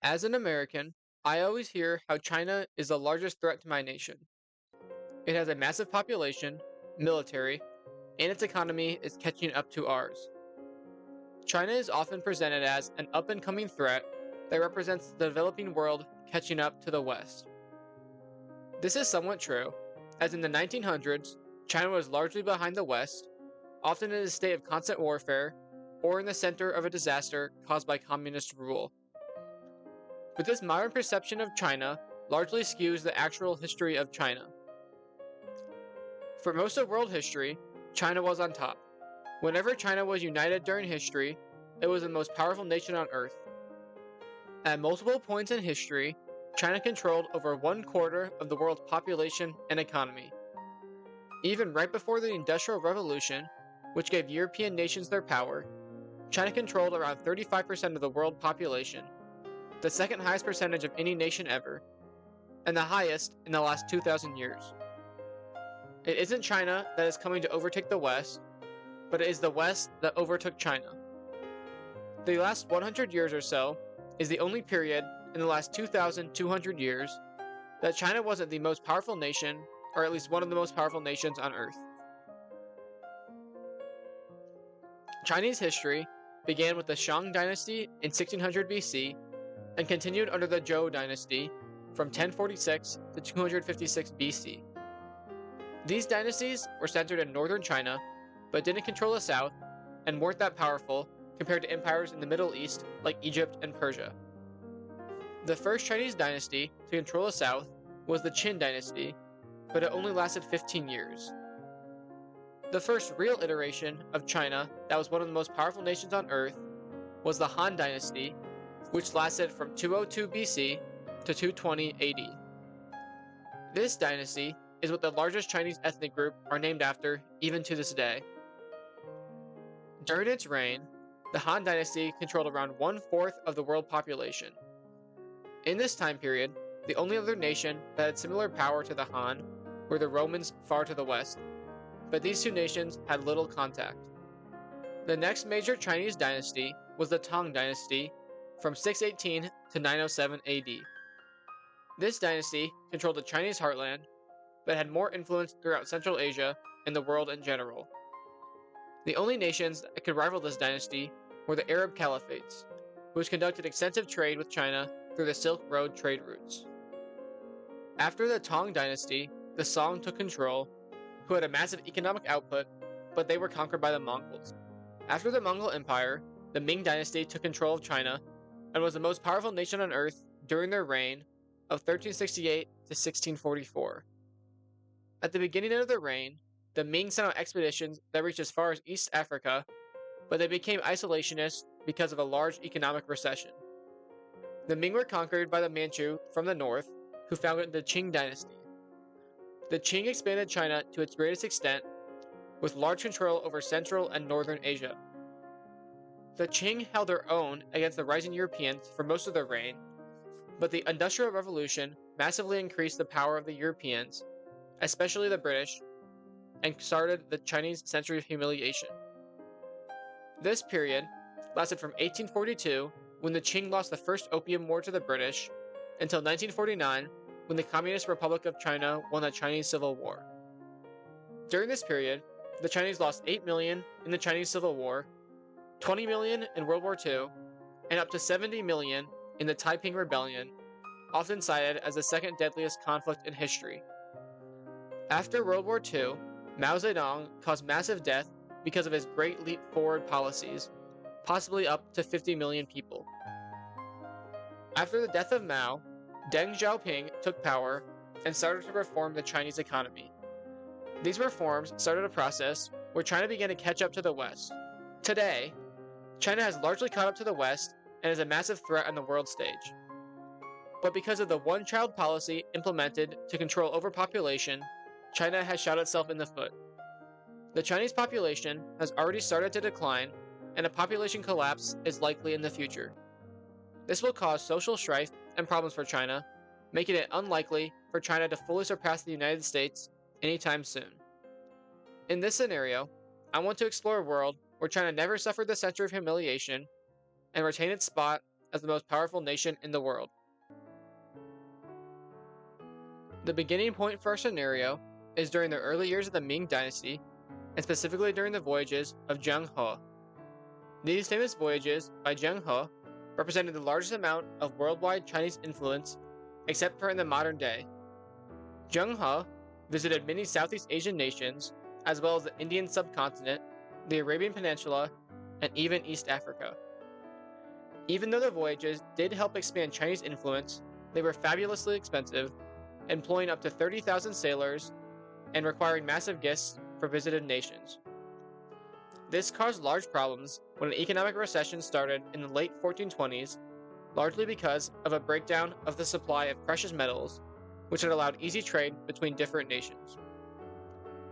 As an American, I always hear how China is the largest threat to my nation. It has a massive population, military, and its economy is catching up to ours. China is often presented as an up and coming threat that represents the developing world catching up to the West. This is somewhat true, as in the 1900s, China was largely behind the West, often in a state of constant warfare, or in the center of a disaster caused by communist rule. But this modern perception of China largely skews the actual history of China. For most of world history, China was on top. Whenever China was united during history, it was the most powerful nation on earth. At multiple points in history, China controlled over 1/4 of the world's population and economy. Even right before the Industrial Revolution, which gave European nations their power, China controlled around 35% of the world population, the second highest percentage of any nation ever, and the highest in the last 2,000 years. It isn't China that is coming to overtake the West, but it is the West that overtook China. The last 100 years or so is the only period in the last 2,200 years that China wasn't the most powerful nation, or at least one of the most powerful nations on Earth. Chinese history began with the Shang dynasty in 1600 BC and continued under the Zhou dynasty from 1046 to 256 BC. These dynasties were centered in northern China, but didn't control the south and weren't that powerful compared to empires in the Middle East like Egypt and Persia. The first Chinese dynasty to control the south was the Qin dynasty, but it only lasted 15 years. The first real iteration of China that was one of the most powerful nations on earth was the Han dynasty, which lasted from 202 BC to 220 AD. This dynasty is what the largest Chinese ethnic group are named after even to this day. During its reign, the Han dynasty controlled around 1/4 of the world population. In this time period, the only other nation that had similar power to the Han were the Romans far to the west, but these two nations had little contact. The next major Chinese dynasty was the Tang dynasty from 618 to 907 AD. This dynasty controlled the Chinese heartland, but had more influence throughout Central Asia and the world in general. The only nations that could rival this dynasty were the Arab Caliphates, which conducted extensive trade with China through the Silk Road trade routes. After the Tang dynasty, the Song took control, who had a massive economic output, but they were conquered by the Mongols. After the Mongol Empire, the Ming dynasty took control of China and was the most powerful nation on earth during their reign of 1368 to 1644. At the beginning of their reign, the Ming sent out expeditions that reached as far as East Africa, but they became isolationist because of a large economic recession. The Ming were conquered by the Manchu from the north, who founded the Qing dynasty. The Qing expanded China to its greatest extent, with large control over Central and Northern Asia. The Qing held their own against the rising Europeans for most of their reign, but the Industrial Revolution massively increased the power of the Europeans, especially the British, and started the Chinese Century of Humiliation. This period lasted from 1842, when the Qing lost the First Opium War to the British, until 1949, when the Communist Republic of China won the Chinese Civil War. During this period, the Chinese lost 8 million in the Chinese Civil War, 20 million in World War II, and up to 70 million in the Taiping Rebellion, often cited as the second deadliest conflict in history. After World War II, Mao Zedong caused massive death because of his Great Leap Forward policies, possibly up to 50 million people. After the death of Mao, Deng Xiaoping took power and started to reform the Chinese economy. These reforms started a process where China began to catch up to the West. Today, China has largely caught up to the West and is a massive threat on the world stage. But because of the one-child policy implemented to control overpopulation, China has shot itself in the foot. The Chinese population has already started to decline, and a population collapse is likely in the future. This will cause social strife and problems for China, making it unlikely for China to fully surpass the United States anytime soon. In this scenario, I want to explore a world where China never suffered the century of humiliation and retain its spot as the most powerful nation in the world. The beginning point for our scenario is during the early years of the Ming Dynasty, and specifically during the voyages of Zheng He. These famous voyages by Zheng He represented the largest amount of worldwide Chinese influence except for in the modern day. Zheng He visited many Southeast Asian nations, as well as the Indian subcontinent, the Arabian Peninsula, and even East Africa. Even though the voyages did help expand Chinese influence, they were fabulously expensive, employing up to 30,000 sailors and requiring massive gifts for visited nations. This caused large problems when an economic recession started in the late 1420s, largely because of a breakdown of the supply of precious metals, which had allowed easy trade between different nations.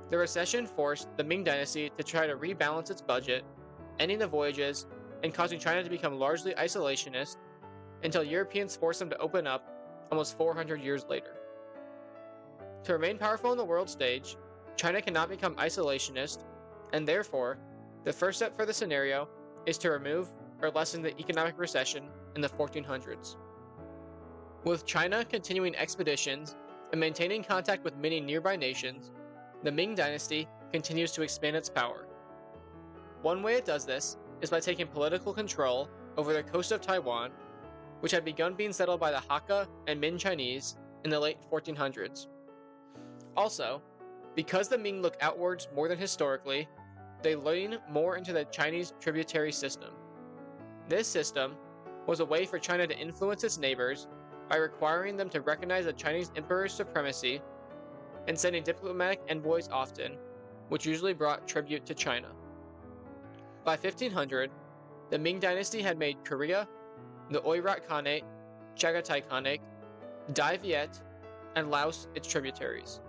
The recession forced the Ming Dynasty to try to rebalance its budget, ending the voyages and causing China to become largely isolationist until Europeans forced them to open up almost 400 years later. To remain powerful on the world stage, China cannot become isolationist, and therefore, the first step for the scenario is to remove or lessen the economic recession in the 1400s. With China continuing expeditions and maintaining contact with many nearby nations, the Ming Dynasty continues to expand its power. One way it does this is by taking political control over the coast of Taiwan, which had begun being settled by the Hakka and Min Chinese in the late 1400s. Also, because the Ming look outwards more than historically, they lean more into the Chinese tributary system. This system was a way for China to influence its neighbors by requiring them to recognize the Chinese emperor's supremacy and sending diplomatic envoys often, which usually brought tribute to China. By 1500, the Ming Dynasty had made Korea, the Oirat Khanate, Chagatai Khanate, Dai Viet, and Laos its tributaries.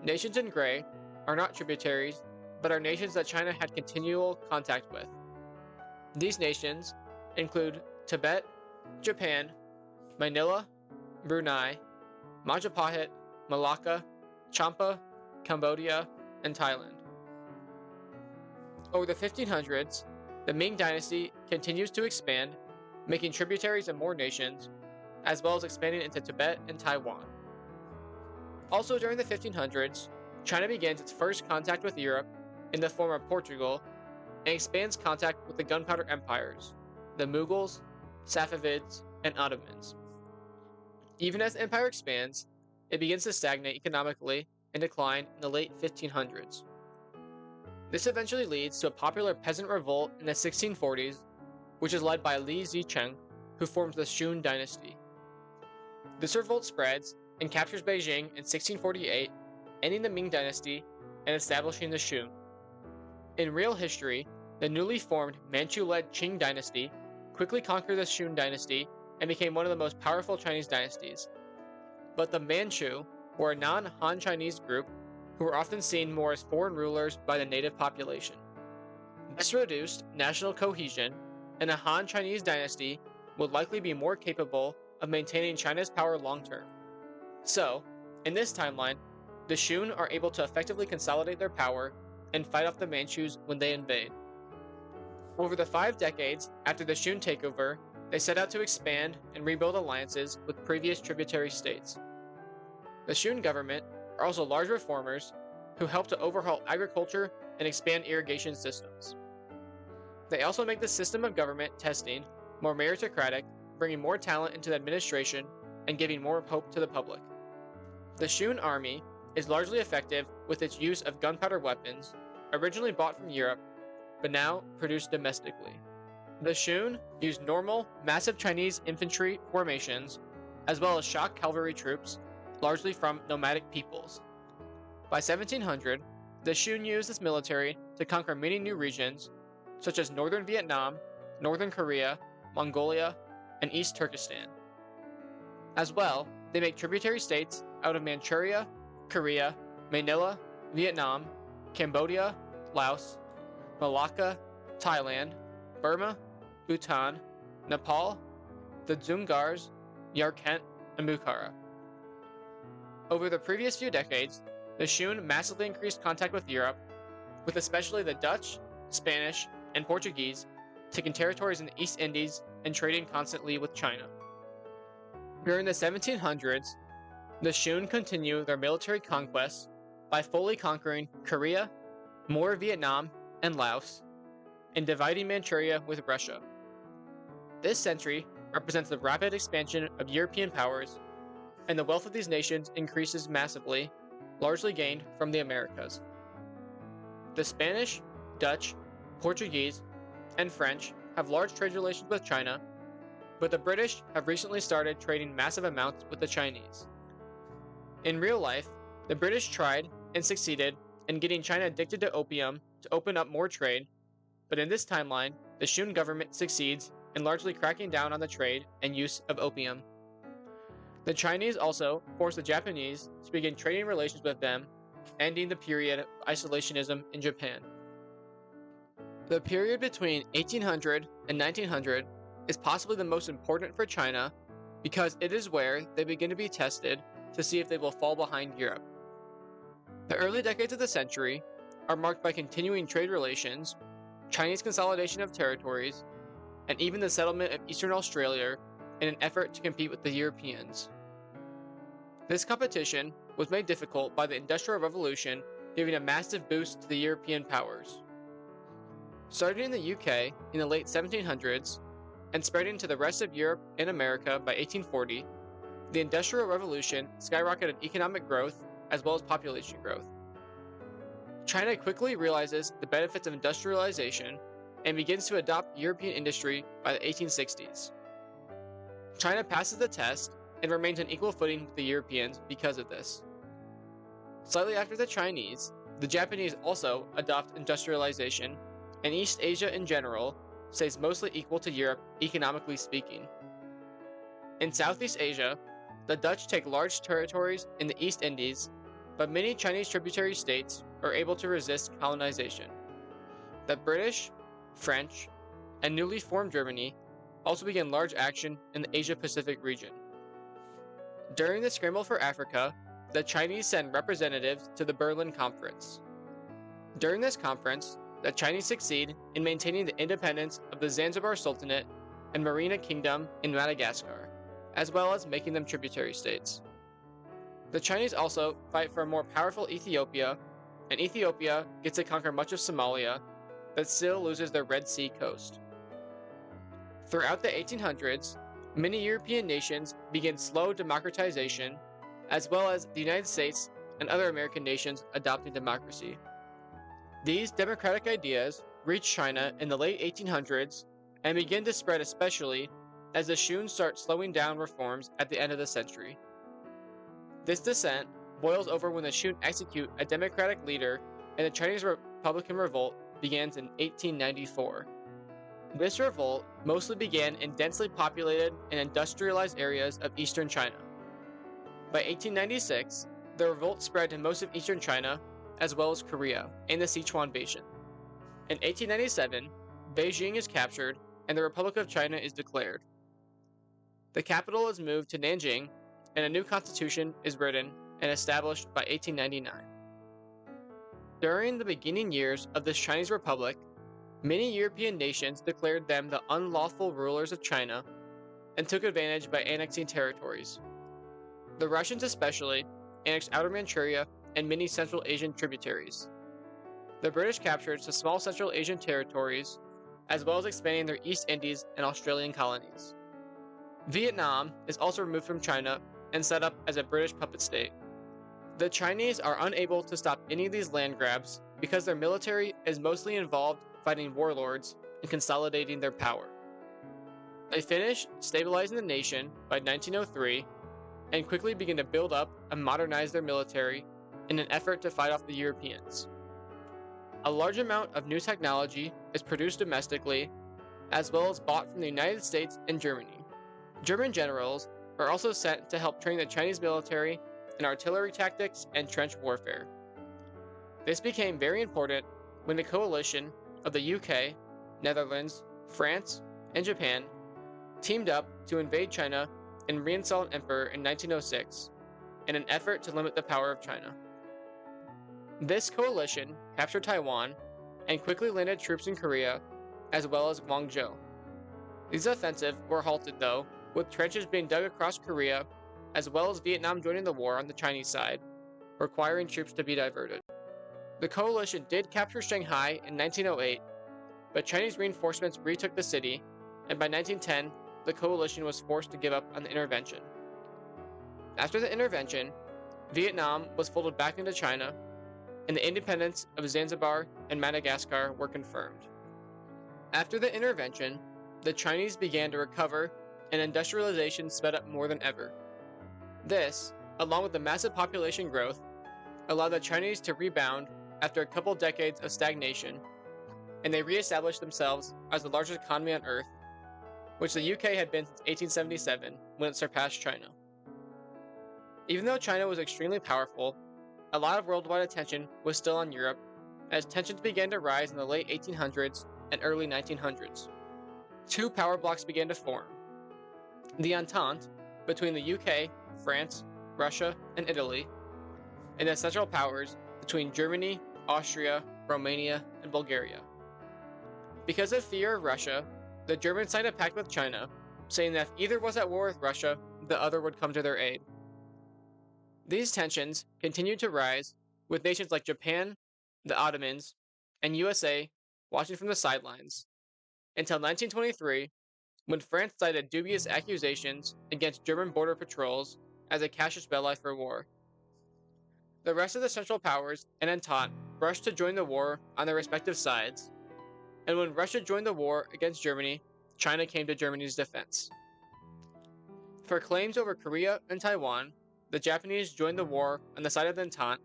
Nations in gray are not tributaries, but are nations that China had continual contact with. These nations include Tibet, Japan, Manila, Brunei, Majapahit, Malacca, Champa, Cambodia, and Thailand. Over the 1500s, the Ming Dynasty continues to expand, making tributaries in more nations, as well as expanding into Tibet and Taiwan. Also during the 1500s, China begins its first contact with Europe in the form of Portugal and expands contact with the Gunpowder Empires, the Mughals, Safavids, and Ottomans. Even as the empire expands, it begins to stagnate economically and decline in the late 1500s. This eventually leads to a popular peasant revolt in the 1640s, which is led by Li Zicheng, who forms the Shun dynasty. This revolt spreads and captures Beijing in 1648, ending the Ming dynasty and establishing the Shun. In real history, the newly formed Manchu-led Qing dynasty quickly conquered the Shun dynasty and became one of the most powerful Chinese dynasties. But the Manchu were a non-Han Chinese group who were often seen more as foreign rulers by the native population. This reduced national cohesion, and a Han Chinese dynasty would likely be more capable of maintaining China's power long-term. So, in this timeline, the Shun are able to effectively consolidate their power and fight off the Manchus when they invade. Over the 5 decades after the Shun takeover, they set out to expand and rebuild alliances with previous tributary states. The Shun government are also large reformers who help to overhaul agriculture and expand irrigation systems. They also make the system of government testing more meritocratic, bringing more talent into the administration and giving more hope to the public. The Shun army is largely effective with its use of gunpowder weapons, originally bought from Europe, but now produced domestically. The Shun used normal, massive Chinese infantry formations, as well as shock cavalry troops, largely from nomadic peoples. By 1700, the Shun used this military to conquer many new regions, such as northern Vietnam, northern Korea, Mongolia, and East Turkestan. As well, they make tributary states out of Manchuria, Korea, Manila, Vietnam, Cambodia, Laos, Malacca, Thailand, Burma, Bhutan, Nepal, the Dzungars, Yarkent, and Bukhara. Over the previous few decades, the Shun massively increased contact with Europe, with especially the Dutch, Spanish, and Portuguese taking territories in the East Indies and trading constantly with China. During the 1700s, the Shun continue their military conquests by fully conquering Korea, more Vietnam, and Laos, and dividing Manchuria with Russia. This century represents the rapid expansion of European powers, and the wealth of these nations increases massively, largely gained from the Americas. The Spanish, Dutch, Portuguese, and French have large trade relations with China, but the British have recently started trading massive amounts with the Chinese. In real life, the British tried and succeeded in getting China addicted to opium to open up more trade, but in this timeline, the Shun government succeeds in largely cracking down on the trade and use of opium. The Chinese also forced the Japanese to begin trading relations with them, ending the period of isolationism in Japan. The period between 1800 and 1900 is possibly the most important for China because it is where they begin to be tested to see if they will fall behind Europe. The early decades of the century are marked by continuing trade relations, Chinese consolidation of territories, and even the settlement of Eastern Australia in an effort to compete with the Europeans. This competition was made difficult by the Industrial Revolution, giving a massive boost to the European powers. Starting in the UK in the late 1700s and spreading to the rest of Europe and America by 1840, the Industrial Revolution skyrocketed economic growth as well as population growth. China quickly realizes the benefits of industrialization and begins to adopt European industry by the 1860s. China passes the test and remains on equal footing with the Europeans because of this. Slightly after the Chinese, the Japanese also adopt industrialization, and East Asia in general stays mostly equal to Europe economically speaking. In Southeast Asia, the Dutch take large territories in the East Indies, but many Chinese tributary states are able to resist colonization. The British, French, and newly formed Germany also began large action in the Asia-Pacific region. During the scramble for Africa, the Chinese send representatives to the Berlin Conference. During this conference, the Chinese succeed in maintaining the independence of the Zanzibar Sultanate and Marina Kingdom in Madagascar, as well as making them tributary states. The Chinese also fight for a more powerful Ethiopia, and Ethiopia gets to conquer much of Somalia, but still loses their Red Sea coast. Throughout the 1800s, many European nations begin slow democratization, as well as the United States and other American nations adopting democracy. These democratic ideas reach China in the late 1800s and begin to spread especially as the Shun start slowing down reforms at the end of the century. This descent boils over when the Shun execute a democratic leader and the Chinese Republican Revolt begins in 1894. This revolt mostly began in densely populated and industrialized areas of eastern China. By 1896, the revolt spread to most of eastern China, as well as Korea and the Sichuan Basin. In 1897, Beijing is captured and the Republic of China is declared. The capital is moved to Nanjing, and a new constitution is written and established by 1899. During the beginning years of this Chinese Republic, many European nations declared them the unlawful rulers of China and took advantage by annexing territories. The Russians especially annexed Outer Manchuria and many Central Asian tributaries. The British captured some small Central Asian territories, as well as expanding their East Indies and Australian colonies. Vietnam is also removed from China and set up as a British puppet state. The Chinese are unable to stop any of these land grabs because their military is mostly involved fighting warlords and consolidating their power. They finish stabilizing the nation by 1903 and quickly begin to build up and modernize their military in an effort to fight off the Europeans. A large amount of new technology is produced domestically, as well as bought from the United States and Germany. German generals are also sent to help train the Chinese military in artillery tactics and trench warfare. This became very important when the coalition of the UK, Netherlands, France, and Japan teamed up to invade China and reinstall an emperor in 1906 in an effort to limit the power of China. This coalition captured Taiwan and quickly landed troops in Korea, as well as Guangzhou. These offensives were halted though, with trenches being dug across Korea, as well as Vietnam joining the war on the Chinese side, requiring troops to be diverted. The coalition did capture Shanghai in 1908, but Chinese reinforcements retook the city, and by 1910, the coalition was forced to give up on the intervention. After the intervention, Vietnam was folded back into China, and the independence of Zanzibar and Madagascar were confirmed. After the intervention, the Chinese began to recover, and industrialization sped up more than ever. This, along with the massive population growth, allowed the Chinese to rebound after a couple decades of stagnation, and they re-established themselves as the largest economy on Earth, which the UK had been since 1877 when it surpassed China. Even though China was extremely powerful, a lot of worldwide attention was still on Europe, as tensions began to rise in the late 1800s and early 1900s. Two power blocks began to form: the Entente, between the UK, France, Russia, and Italy, and the Central Powers between Germany, Austria, Romania, and Bulgaria. Because of fear of Russia, the Germans signed a pact with China, saying that if either was at war with Russia, the other would come to their aid. These tensions continued to rise, with nations like Japan, the Ottomans, and USA watching from the sidelines, until 1923, when France cited dubious accusations against German border patrols as a casus belli for war. The rest of the Central Powers and Entente rushed to join the war on their respective sides, and when Russia joined the war against Germany, China came to Germany's defense. For claims over Korea and Taiwan, the Japanese joined the war on the side of the Entente,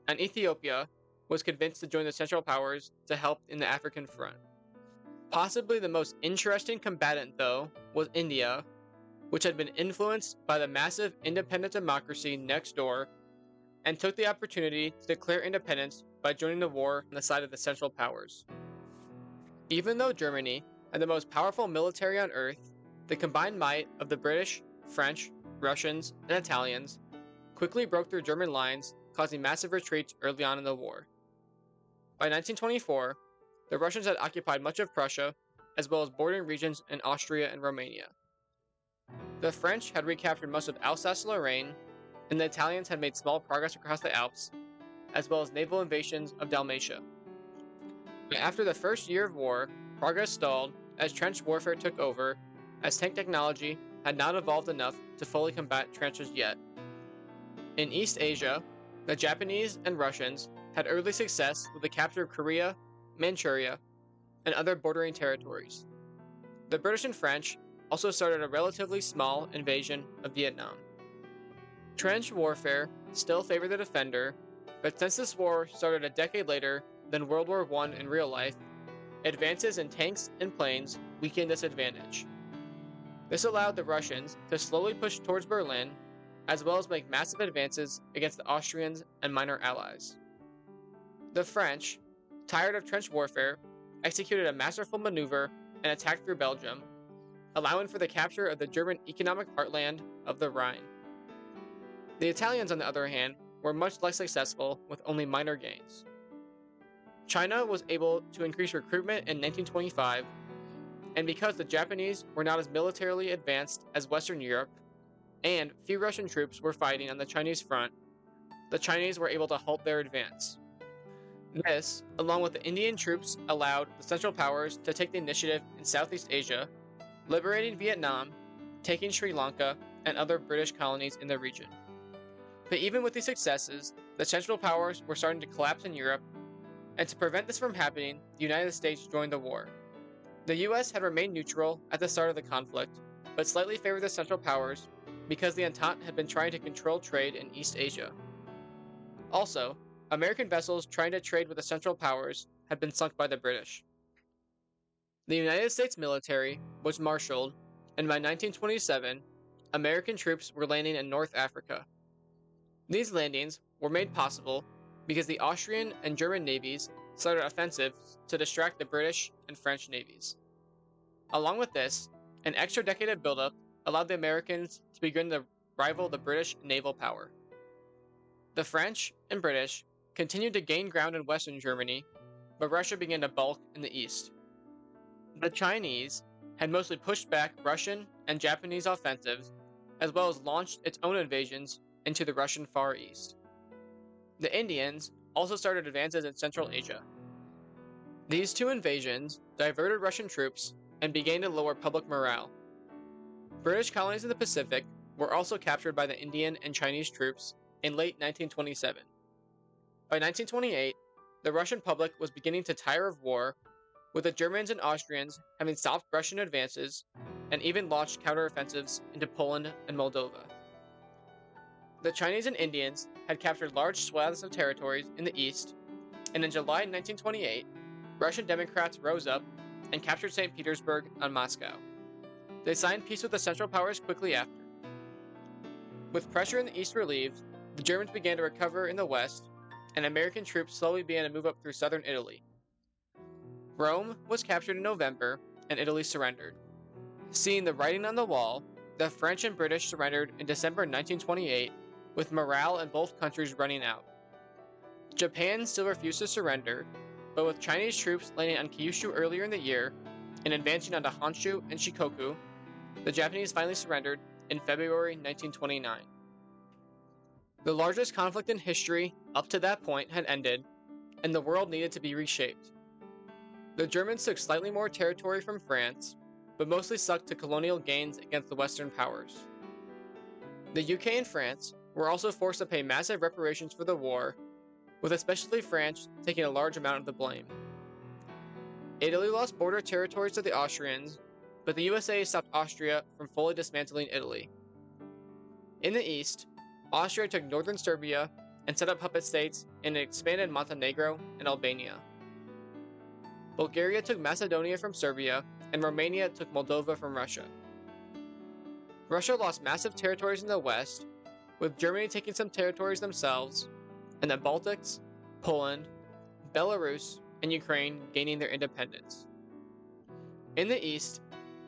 and Ethiopia was convinced to join the Central Powers to help in the African front. Possibly the most interesting combatant, though, was India, which had been influenced by the massive independent democracy next door and took the opportunity to declare independence by joining the war on the side of the Central Powers. Even though Germany had the most powerful military on Earth, the combined might of the British, French, Russians, and Italians quickly broke through German lines, causing massive retreats early on in the war. By 1924, the Russians had occupied much of Prussia, as well as bordering regions in Austria and Romania. The French had recaptured most of Alsace-Lorraine, and the Italians had made small progress across the Alps, as well as naval invasions of Dalmatia. But after the first year of war, progress stalled as trench warfare took over, as tank technology had not evolved enough to fully combat trenches yet. In East Asia, the Japanese and Russians had early success with the capture of Korea, Manchuria, and other bordering territories. The British and French also started a relatively small invasion of Vietnam. Trench warfare still favored the defender, but since this war started a decade later than World War I in real life, advances in tanks and planes weakened this advantage. This allowed the Russians to slowly push towards Berlin, as well as make massive advances against the Austrians and minor allies. The French, tired of trench warfare, executed a masterful maneuver and attacked through Belgium, allowing for the capture of the German economic heartland of the Rhine. The Italians, on the other hand, were much less successful with only minor gains. China was able to increase recruitment in 1925, and because the Japanese were not as militarily advanced as Western Europe, and few Russian troops were fighting on the Chinese front, the Chinese were able to halt their advance. This, along with the Indian troops, allowed the Central Powers to take the initiative in Southeast Asia, liberating Vietnam, taking Sri Lanka, and other British colonies in the region. But even with these successes, the Central Powers were starting to collapse in Europe, and to prevent this from happening, the United States joined the war. The US had remained neutral at the start of the conflict, but slightly favored the Central Powers because the Entente had been trying to control trade in East Asia. Also, American vessels trying to trade with the Central Powers had been sunk by the British. The United States military was marshaled, and by 1927, American troops were landing in North Africa. These landings were made possible because the Austrian and German navies started offensives to distract the British and French navies. Along with this, an extra decade of buildup allowed the Americans to begin to rival the British naval power. The French and British continued to gain ground in Western Germany, but Russia began to bulk in the east. The Chinese had mostly pushed back Russian and Japanese offensives, as well as launched its own invasions into the Russian Far East. The Indians also started advances in Central Asia. These two invasions diverted Russian troops and began to lower public morale. British colonies in the Pacific were also captured by the Indian and Chinese troops in late 1927. By 1928, the Russian public was beginning to tire of war, with the Germans and Austrians having stopped Russian advances and even launched counteroffensives into Poland and Moldova. The Chinese and Indians had captured large swaths of territories in the east, and in July 1928, Russian Democrats rose up and captured St. Petersburg and Moscow. They signed peace with the Central Powers quickly after. With pressure in the east relieved, the Germans began to recover in the west, and American troops slowly began to move up through southern Italy. Rome was captured in November, and Italy surrendered. Seeing the writing on the wall, the French and British surrendered in December 1928, with morale in both countries running out. Japan still refused to surrender, but with Chinese troops landing on Kyushu earlier in the year and advancing onto Honshu and Shikoku, the Japanese finally surrendered in February 1929. The largest conflict in history up to that point had ended, and the world needed to be reshaped. The Germans took slightly more territory from France, but mostly stuck to colonial gains against the Western powers. The UK and France were also forced to pay massive reparations for the war, with especially France taking a large amount of the blame. Italy lost border territories to the Austrians, but the USA stopped Austria from fully dismantling Italy. In the east, Austria took northern Serbia and set up puppet states in expanded Montenegro and Albania. Bulgaria took Macedonia from Serbia, and Romania took Moldova from Russia. Russia lost massive territories in the west, with Germany taking some territories themselves, and the Baltics, Poland, Belarus, and Ukraine gaining their independence. In the east,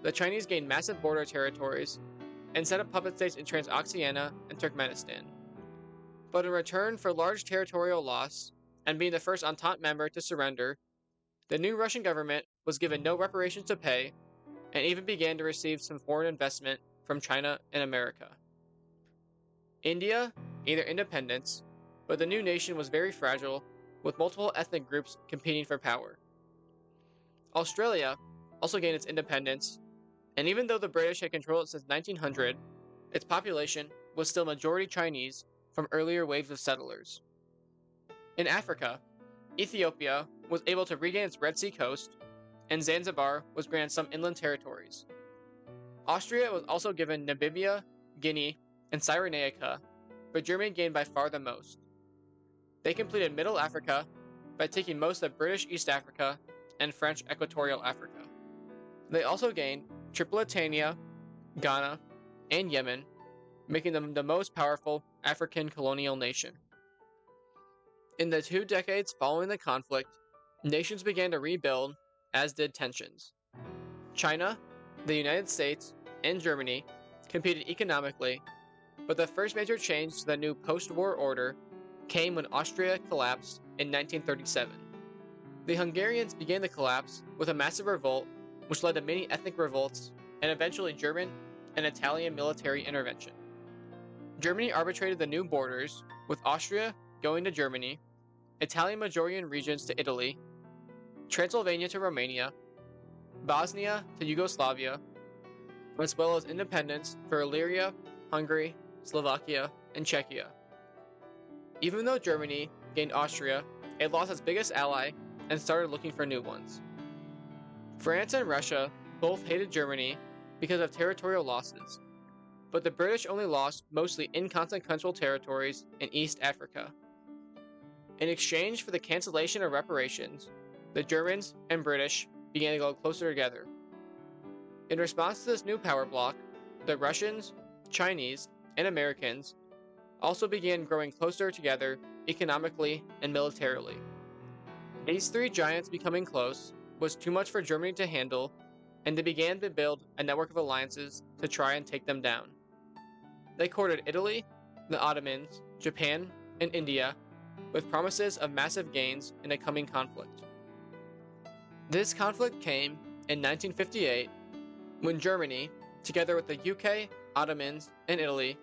the Chinese gained massive border territories and set up puppet states in Transoxiana and Turkmenistan. But in return for large territorial loss, and being the first Entente member to surrender, the new Russian government was given no reparations to pay, and even began to receive some foreign investment from China and America. India gained their independence, but the new nation was very fragile, with multiple ethnic groups competing for power. Australia also gained its independence, and even though the British had controlled it since 1900, its population was still majority Chinese from earlier waves of settlers. In Africa, Ethiopia was able to regain its Red Sea coast, and Zanzibar was granted some inland territories. Austria was also given Namibia, Guinea, and Cyrenaica, but Germany gained by far the most. They completed Middle Africa by taking most of British East Africa and French Equatorial Africa. They also gained Tripolitania, Ghana, and Yemen, making them the most powerful African colonial nation. In the 2 decades following the conflict, nations began to rebuild, as did tensions. China, the United States, and Germany competed economically, but the first major change to the new post-war order came when Austria collapsed in 1937. The Hungarians began the collapse with a massive revolt, which led to many ethnic revolts and eventually German and Italian military intervention. Germany arbitrated the new borders, with Austria going to Germany, Italian Majorcan regions to Italy, Transylvania to Romania, Bosnia to Yugoslavia, as well as independence for Illyria, Hungary, Slovakia, and Czechia. Even though Germany gained Austria, it lost its biggest ally and started looking for new ones. France and Russia both hated Germany because of territorial losses, but the British only lost mostly inconsequential territories in East Africa. In exchange for the cancellation of reparations, the Germans and British began to go closer together. In response to this new power bloc, the Russians, Chinese, and Americans also began growing closer together economically and militarily. These 3 giants becoming close was too much for Germany to handle, and they began to build a network of alliances to try and take them down. They courted Italy, the Ottomans, Japan, and India, with promises of massive gains in a coming conflict. This conflict came in 1958 when Germany, together with the UK, Ottomans, and Italy,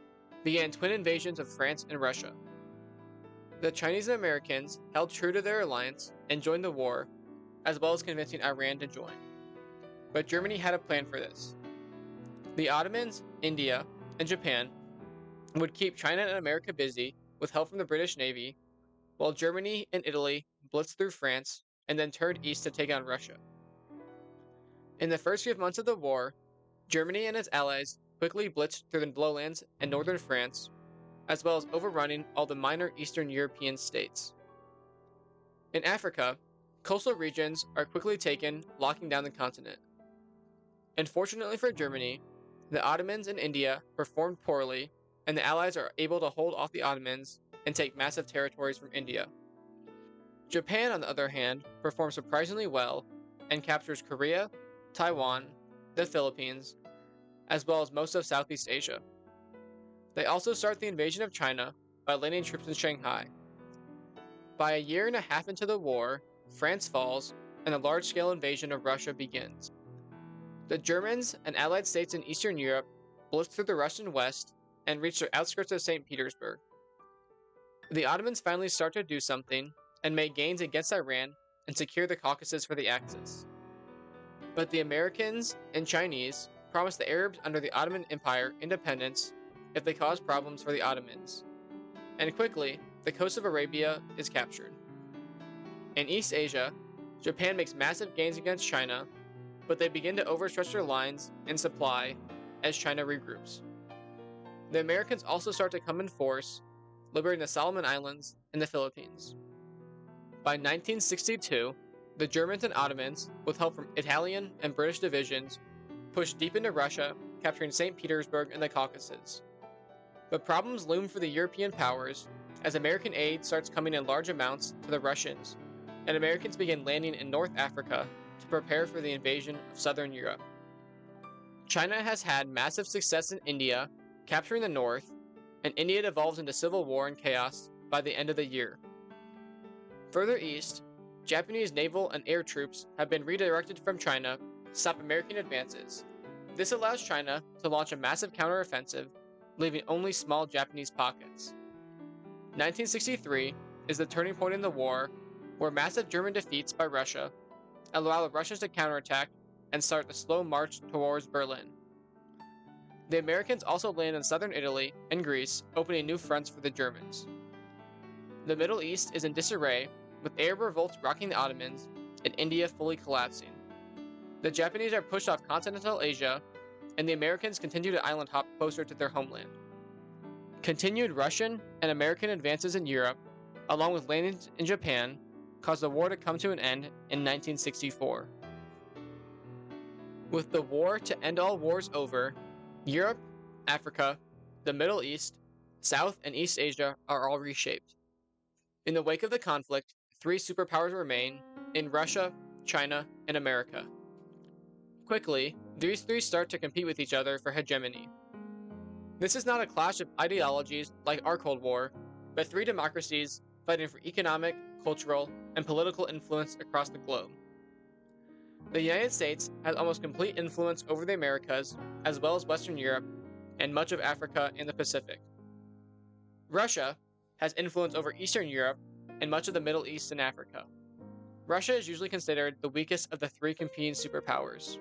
began twin invasions of France and Russia. The Chinese and Americans held true to their alliance and joined the war, as well as convincing Iran to join. But Germany had a plan for this. The Ottomans, India, and Japan would keep China and America busy with help from the British Navy, while Germany and Italy blitzed through France and then turned east to take on Russia. In the first few months of the war, Germany and its allies quickly blitzed through the lowlands and northern France, as well as overrunning all the minor Eastern European states. In Africa, coastal regions are quickly taken, locking down the continent. Unfortunately for Germany, the Ottomans in India performed poorly, and the Allies are able to hold off the Ottomans and take massive territories from India. Japan, on the other hand, performs surprisingly well and captures Korea, Taiwan, the Philippines, as well as most of Southeast Asia. They also start the invasion of China by landing troops in Shanghai. By a year and a half into the war, France falls, and a large-scale invasion of Russia begins. The Germans and Allied states in Eastern Europe blitz through the Russian west and reach the outskirts of St. Petersburg. The Ottomans finally start to do something and make gains against Iran and secure the Caucasus for the Axis. But the Americans and Chinese promise the Arabs under the Ottoman Empire independence if they cause problems for the Ottomans. And quickly, the coast of Arabia is captured. In East Asia, Japan makes massive gains against China, but they begin to overstretch their lines and supply as China regroups. The Americans also start to come in force, liberating the Solomon Islands and the Philippines. By 1962, the Germans and Ottomans, with help from Italian and British divisions, pushed deep into Russia, capturing St. Petersburg and the Caucasus. But problems loom for the European powers as American aid starts coming in large amounts to the Russians, and Americans begin landing in North Africa to prepare for the invasion of southern Europe. China has had massive success in India, capturing the north, and India devolves into civil war and chaos by the end of the year. Further east, Japanese naval and air troops have been redirected from China to stop American advances. This allows China to launch a massive counteroffensive, leaving only small Japanese pockets. 1963 is the turning point in the war, where massive German defeats by Russia allow the Russians to counterattack and start the slow march towards Berlin. The Americans also land in southern Italy and Greece, opening new fronts for the Germans. The Middle East is in disarray, with Arab revolts rocking the Ottomans and India fully collapsing. The Japanese are pushed off continental Asia, and the Americans continue to island hop closer to their homeland. Continued Russian and American advances in Europe, along with landings in Japan, caused the war to come to an end in 1964. With the war to end all wars over, Europe, Africa, the Middle East, South and East Asia are all reshaped. In the wake of the conflict, three superpowers remain in Russia, China, and America. Quickly, these three start to compete with each other for hegemony. This is not a clash of ideologies like our Cold War, but three democracies fighting for economic, cultural, and political influence across the globe. The United States has almost complete influence over the Americas, as well as Western Europe, and much of Africa and the Pacific. Russia has influence over Eastern Europe and much of the Middle East and Africa. Russia is usually considered the weakest of the three competing superpowers.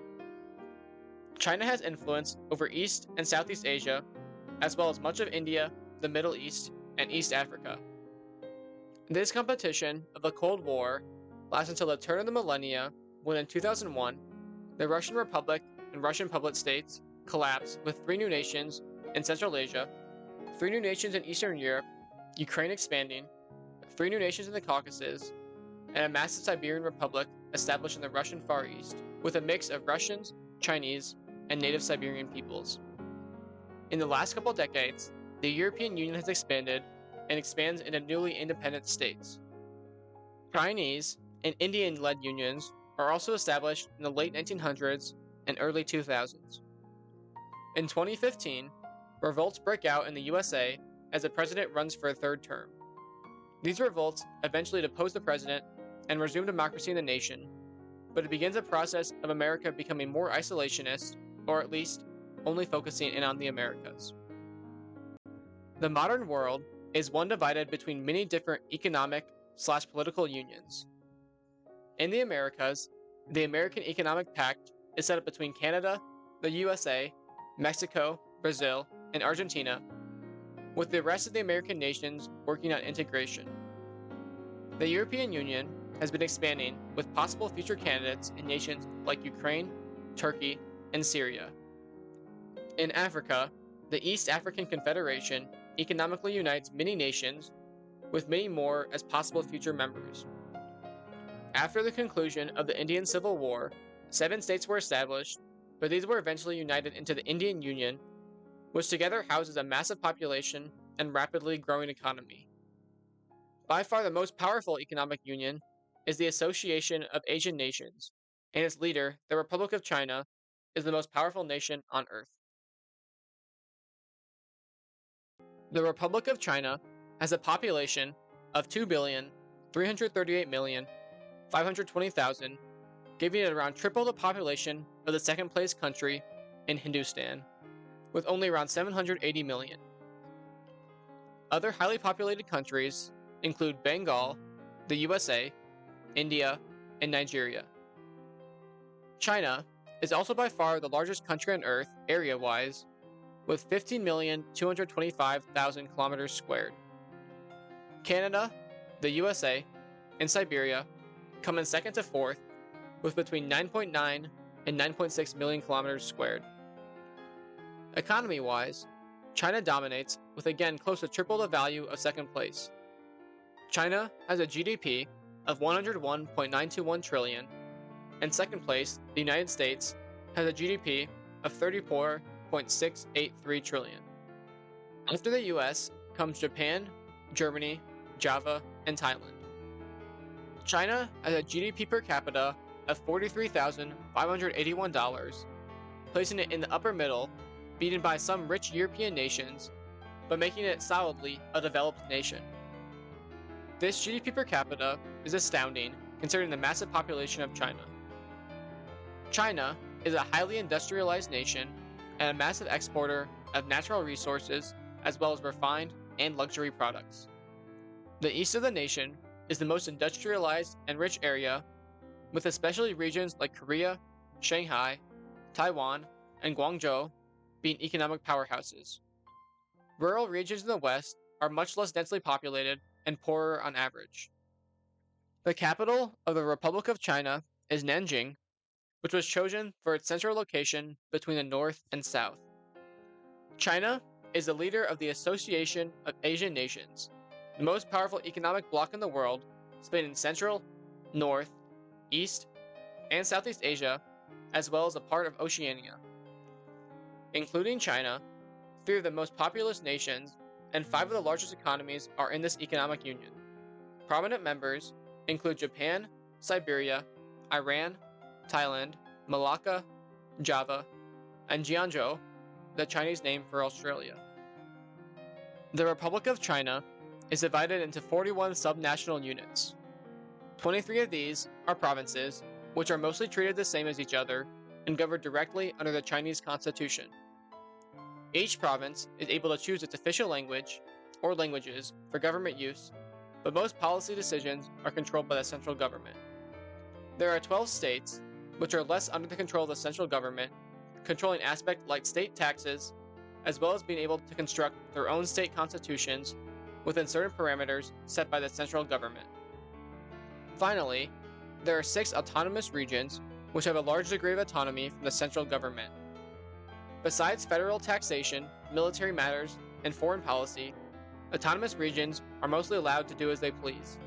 China has influence over East and Southeast Asia, as well as much of India, the Middle East, and East Africa. This competition of the Cold War lasts until the turn of the millennia, when in 2001, the Russian Republic and Russian Puppet States collapsed with three new nations in Central Asia, three new nations in Eastern Europe, Ukraine expanding, three new nations in the Caucasus, and a massive Siberian Republic established in the Russian Far East, with a mix of Russians, Chinese, and native Siberian peoples. In the last couple decades, the European Union has expanded and expands into newly independent states. Chinese and Indian-led unions are also established in the late 1900s and early 2000s. In 2015, revolts break out in the USA as the president runs for a third term. These revolts eventually depose the president and resume democracy in the nation, but it begins a process of America becoming more isolationist or at least only focusing in on the Americas. The modern world is one divided between many different economic/political unions. In the Americas, the American Economic Pact is set up between Canada, the USA, Mexico, Brazil, and Argentina, with the rest of the American nations working on integration. The European Union has been expanding with possible future candidates in nations like Ukraine, Turkey, and Syria. In Africa, the East African Confederation economically unites many nations, with many more as possible future members. After the conclusion of the Indian Civil War, 7 states were established, but these were eventually united into the Indian Union, which together houses a massive population and rapidly growing economy. By far the most powerful economic union is the Association of Asian Nations, and its leader, the Republic of China, is the most powerful nation on earth. The Republic of China has a population of 2,338,520,000, giving it around triple the population of the second place country in Hindustan, with only around 780 million. Other highly populated countries include Bengal, the USA, India, and Nigeria. China is also by far the largest country on Earth area-wise, with 15,225,000 kilometers squared. Canada, the USA, and Siberia come in second to fourth, with between 9.9 and 9.6 million kilometers squared. Economy-wise, China dominates with again close to triple the value of second place. China has a GDP of 101.921 trillion, and second place, the United States, has a GDP of 34.683 trillion. After the US comes Japan, Germany, Java, and Thailand. China has a GDP per capita of $43,581, placing it in the upper middle, beaten by some rich European nations, but making it solidly a developed nation. This GDP per capita is astounding considering the massive population of China. China is a highly industrialized nation and a massive exporter of natural resources as well as refined and luxury products. The east of the nation is the most industrialized and rich area, with especially regions like Korea, Shanghai, Taiwan, and Guangzhou being economic powerhouses. Rural regions in the west are much less densely populated and poorer on average. The capital of the Republic of China is Nanjing, which was chosen for its central location between the north and south. China is the leader of the Association of Asian Nations, the most powerful economic bloc in the world, spanning Central, North, East, and Southeast Asia, as well as a part of Oceania. Including China, 3 of the most populous nations and 5 of the largest economies are in this economic union. Prominent members include Japan, Siberia, Iran, Thailand, Malacca, Java, and Jiangzhou, the Chinese name for Australia. The Republic of China is divided into 41 subnational units. 23 of these are provinces, which are mostly treated the same as each other and governed directly under the Chinese Constitution. Each province is able to choose its official language, or languages, for government use, but most policy decisions are controlled by the central government. There are 12 states, which are less under the control of the central government, controlling aspects like state taxes, as well as being able to construct their own state constitutions within certain parameters set by the central government. Finally, there are 6 autonomous regions which have a large degree of autonomy from the central government. Besides federal taxation, military matters, and foreign policy, autonomous regions are mostly allowed to do as they please.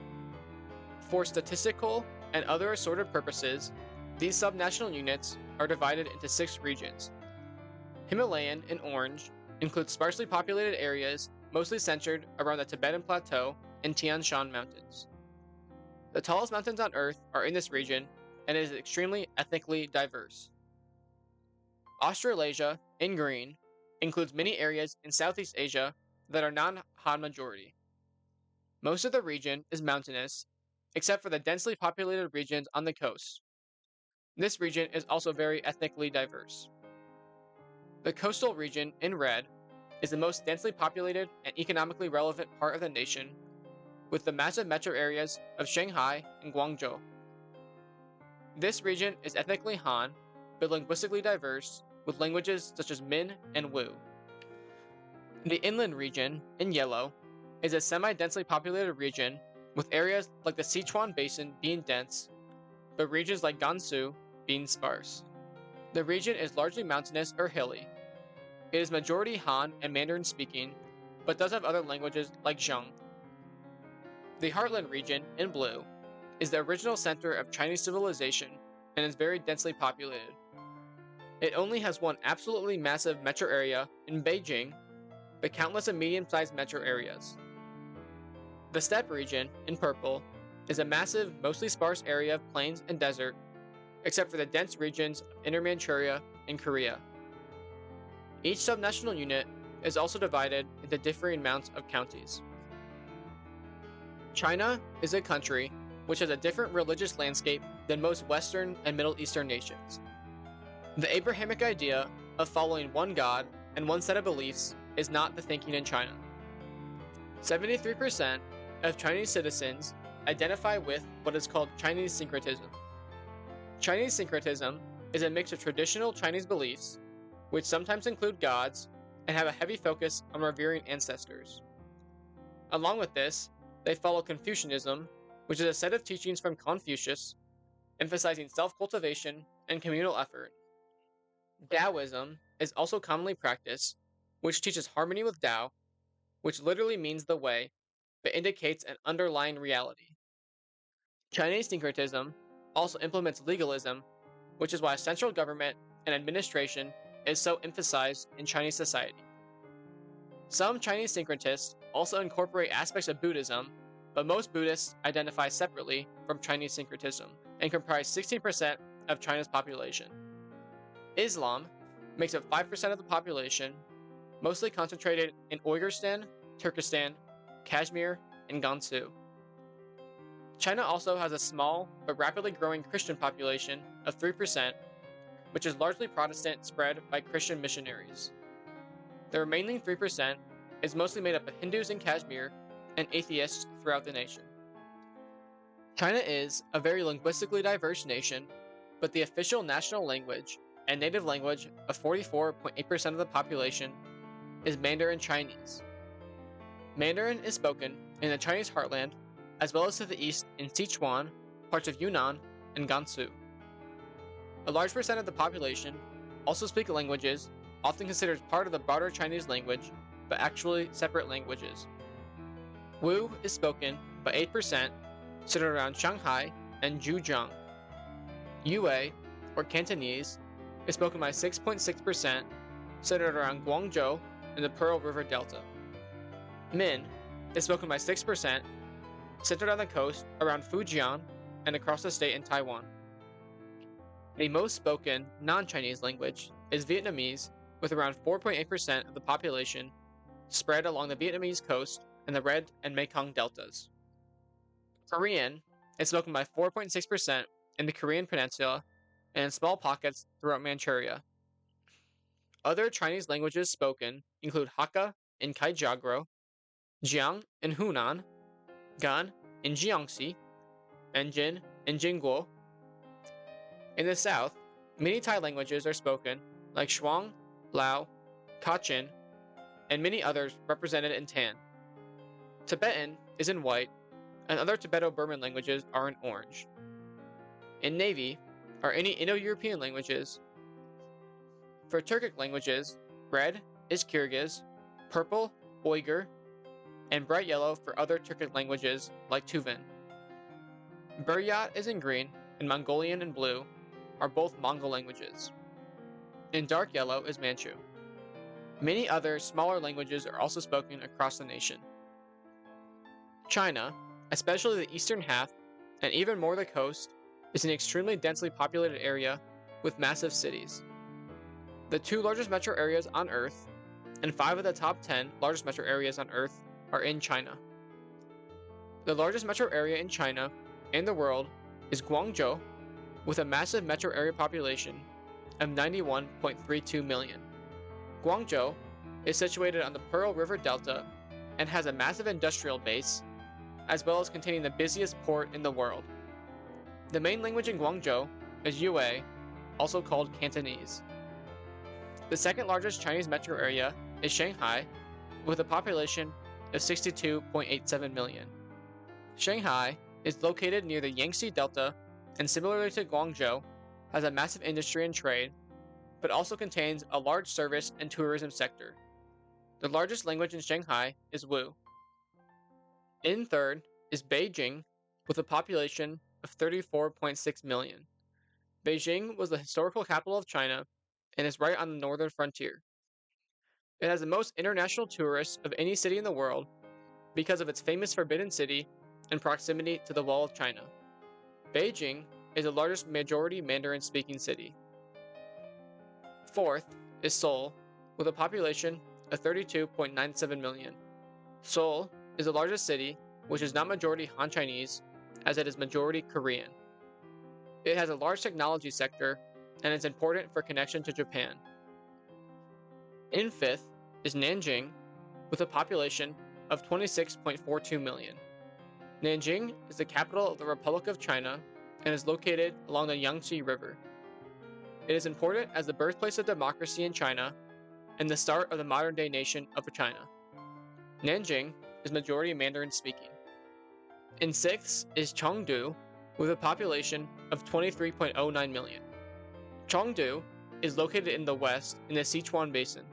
For statistical and other assorted purposes, these subnational units are divided into 6 regions. Himalayan, in orange, includes sparsely populated areas mostly centered around the Tibetan Plateau and Tian Shan Mountains. The tallest mountains on Earth are in this region, and it is extremely ethnically diverse. Australasia, in green, includes many areas in Southeast Asia that are non-Han majority. Most of the region is mountainous, except for the densely populated regions on the coast. This region is also very ethnically diverse. The coastal region, in red, is the most densely populated and economically relevant part of the nation, with the massive metro areas of Shanghai and Guangzhou. This region is ethnically Han, but linguistically diverse, with languages such as Min and Wu. The inland region, in yellow, is a semi-densely populated region, with areas like the Sichuan Basin being dense, but regions like Gansu being sparse. The region is largely mountainous or hilly. It is majority Han and Mandarin speaking, but does have other languages like Zheng. The Heartland region, in blue, is the original center of Chinese civilization and is very densely populated. It only has one absolutely massive metro area in Beijing, but countless of medium-sized metro areas. The steppe region, in purple, is a massive, mostly sparse area of plains and desert, except for the dense regions of Inner Manchuria and Korea. Each subnational unit is also divided into differing amounts of counties. China is a country which has a different religious landscape than most Western and Middle Eastern nations. The Abrahamic idea of following one God and one set of beliefs is not the thinking in China. 73% of Chinese citizens identify with what is called Chinese syncretism. Chinese syncretism is a mix of traditional Chinese beliefs, which sometimes include gods and have a heavy focus on revering ancestors. Along with this, they follow Confucianism, which is a set of teachings from Confucius, emphasizing self-cultivation and communal effort. Taoism is also commonly practiced, which teaches harmony with Tao, which literally means the way, but indicates an underlying reality. Chinese syncretism also implements legalism, which is why central government and administration is so emphasized in Chinese society. Some Chinese syncretists also incorporate aspects of Buddhism, but most Buddhists identify separately from Chinese syncretism and comprise 16% of China's population. Islam makes up 5% of the population, mostly concentrated in Uyghurstan, Turkestan, Kashmir, and Gansu. China also has a small but rapidly growing Christian population of 3%, which is largely Protestant spread by Christian missionaries. The remaining 3% is mostly made up of Hindus in Kashmir and atheists throughout the nation. China is a very linguistically diverse nation, but the official national language and native language of 44.8% of the population is Mandarin Chinese. Mandarin is spoken in the Chinese heartland, as well as to the east in Sichuan, parts of Yunnan, and Gansu. A large percent of the population also speak languages often considered part of the broader Chinese language, but actually separate languages. Wu is spoken by 8%, centered around Shanghai and Zhujiang. Yue, or Cantonese, is spoken by 6.6%, centered around Guangzhou and the Pearl River Delta. Min is spoken by 6%, centered on the coast around Fujian and across the state in Taiwan. The most spoken non-Chinese language is Vietnamese, with around 4.8% of the population spread along the Vietnamese coast and the Red and Mekong deltas. Korean is spoken by 4.6% in the Korean Peninsula and in small pockets throughout Manchuria. Other Chinese languages spoken include Hakka in Kaijiagro, Jiang in Hunan, Gan in Jiangxi, and Jin in Jingguo. In the south, many Thai languages are spoken, like Shuang, Lao, Kachin, and many others represented in tan. Tibetan is in white, and other Tibeto-Burman languages are in orange. In navy are any Indo-European languages. For Turkic languages, red is Kyrgyz, purple, Uyghur, and bright yellow for other Turkic languages like Tuvan. Buryat is in green, and Mongolian in blue are both Mongol languages. In dark yellow is Manchu. Many other smaller languages are also spoken across the nation. China, especially the eastern half, and even more the coast, is an extremely densely populated area with massive cities. The 2 largest metro areas on Earth, and 5 of the top 10 largest metro areas on Earth, are in China. The largest metro area in China and the world is Guangzhou, with a massive metro area population of 91.32 million. Guangzhou is situated on the Pearl River Delta and has a massive industrial base, as well as containing the busiest port in the world. The main language in Guangzhou is Yue, also called Cantonese. The second largest Chinese metro area is Shanghai, with a population of 62.87 million. Shanghai is located near the Yangtze Delta and, similarly to Guangzhou, has a massive industry and trade, but also contains a large service and tourism sector. The largest language in Shanghai is Wu. In third is Beijing, with a population of 34.6 million. Beijing was the historical capital of China and is right on the northern frontier. It has the most international tourists of any city in the world because of its famous Forbidden City and proximity to the Wall of China. Beijing is the largest majority Mandarin-speaking city. Fourth is Seoul, with a population of 32.97 million. Seoul is the largest city, which is not majority Han Chinese, as it is majority Korean. It has a large technology sector and is important for connection to Japan. In fifth is Nanjing, with a population of 26.42 million. Nanjing is the capital of the Republic of China and is located along the Yangtze River. It is important as the birthplace of democracy in China and the start of the modern-day nation of China. Nanjing is majority Mandarin speaking. In sixth is Chengdu, with a population of 23.09 million. Chengdu is located in the west in the Sichuan Basin.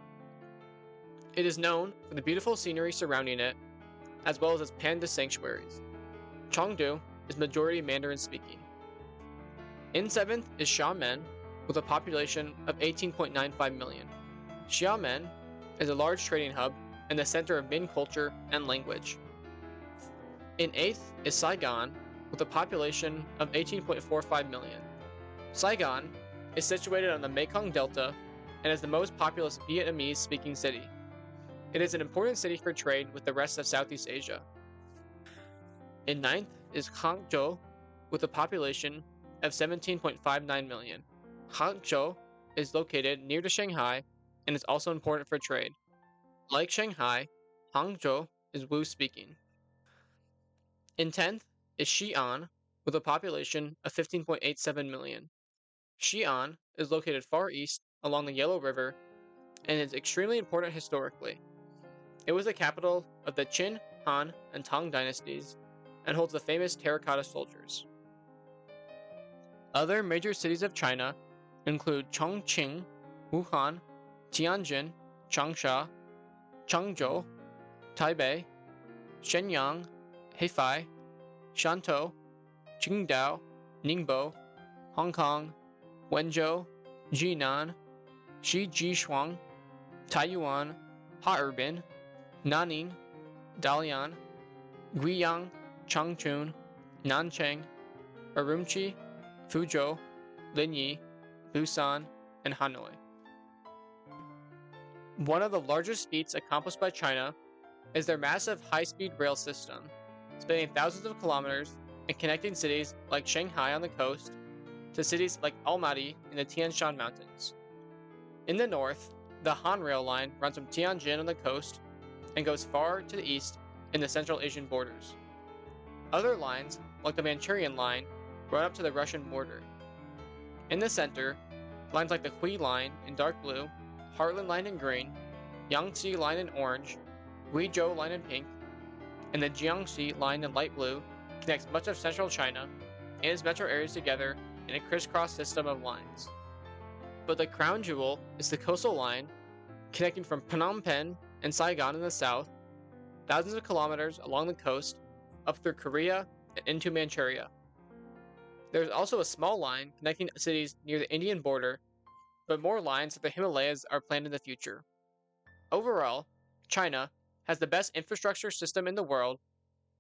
It is known for the beautiful scenery surrounding it, as well as its panda sanctuaries. Chengdu is majority Mandarin speaking. In seventh is Xiamen, with a population of 18.95 million. Xiamen is a large trading hub and the center of Min culture and language. In eighth is Saigon, with a population of 18.45 million. Saigon is situated on the Mekong Delta and is the most populous Vietnamese-speaking city. It is an important city for trade with the rest of Southeast Asia. In ninth is Hangzhou, with a population of 17.59 million. Hangzhou is located near to Shanghai and is also important for trade. Like Shanghai, Hangzhou is Wu-speaking. In 10th is Xi'an, with a population of 15.87 million. Xi'an is located far east along the Yellow River and is extremely important historically. It was the capital of the Qin, Han, and Tang dynasties and holds the famous terracotta soldiers. Other major cities of China include Chongqing, Wuhan, Tianjin, Changsha, Changzhou, Taipei, Shenyang, Hefei, Shantou, Qingdao, Ningbo, Hong Kong, Wenzhou, Jinan, Shijiazhuang, Taiyuan, Harbin, Nanning, Dalian, Guiyang, Changchun, Nanchang, Urumqi, Fuzhou, Linyi, Busan, and Hanoi. One of the largest feats accomplished by China is their massive high-speed rail system, spanning thousands of kilometers and connecting cities like Shanghai on the coast to cities like Almaty in the Tian Shan Mountains. In the north, the Han Rail Line runs from Tianjin on the coast and goes far to the east in the Central Asian borders. Other lines, like the Manchurian Line, run up to the Russian border. In the center, lines like the Hui Line in dark blue, Heartland Line in green, Yangtze Line in orange, Guizhou Line in pink, and the Jiangxi Line in light blue connects much of central China and its metro areas together in a crisscross system of lines. But the crown jewel is the Coastal Line, connecting from Phnom Penh and Saigon in the south, thousands of kilometers along the coast, up through Korea and into Manchuria. There is also a small line connecting cities near the Indian border, but more lines to the Himalayas are planned in the future. Overall, China has the best infrastructure system in the world,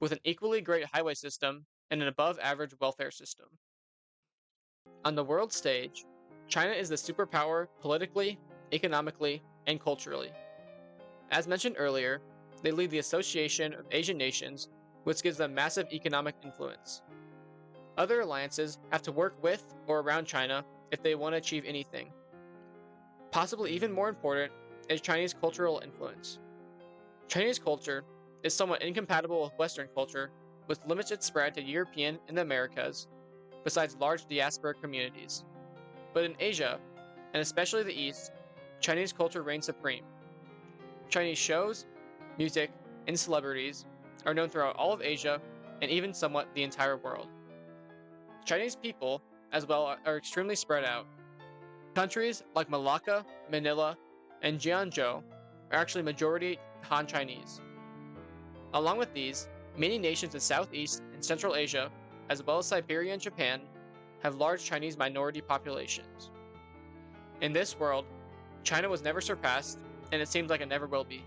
with an equally great highway system and an above-average welfare system. On the world stage, China is the superpower politically, economically, and culturally. As mentioned earlier, they lead the Association of Asian Nations, which gives them massive economic influence. Other alliances have to work with or around China if they want to achieve anything. Possibly even more important is Chinese cultural influence. Chinese culture is somewhat incompatible with Western culture, with limited spread to European and the Americas, besides large diaspora communities. But in Asia, and especially the East, Chinese culture reigns supreme. Chinese shows, music, and celebrities are known throughout all of Asia and even somewhat the entire world. Chinese people, as well, are extremely spread out. Countries like Malacca, Manila, and Jiangzhou are actually majority Han Chinese. Along with these, many nations in Southeast and Central Asia, as well as Siberia and Japan, have large Chinese minority populations. In this world, China was never surpassed, and it seems like it never will be.